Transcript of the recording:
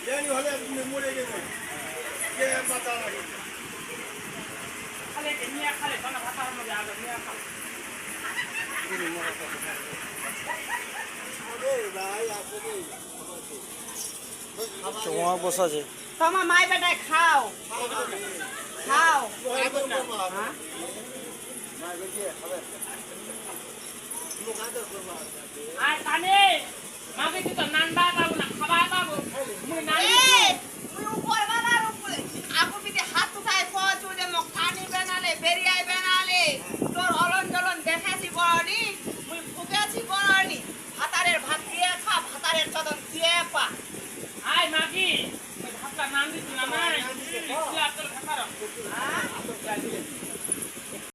জানি হলে মরে গেছে কে পাতা লাগে খালে নিয়ে খালে কোন ভাতা হলো আগে নিয়ে খালে ওরে ভাই আসলে তোমার বসা আছে তোমার মাই বেটায় খাও খাও আর কানে মাকে কি তো নান্ডা দাও না খাবা দাও মুই নানি তুই উপর বানার উপরে আগু পিঠে হাত উঠায় পচু যে মুখ কানি বেনালে বেরিয়াই বেনালে তোর অলন জলন দেখাছি বড়নি মুই ফুকেছি বড়নি ভাতারের ভাত দিয়ে খা ভাতারের চদন দিয়ে পা আই মাগি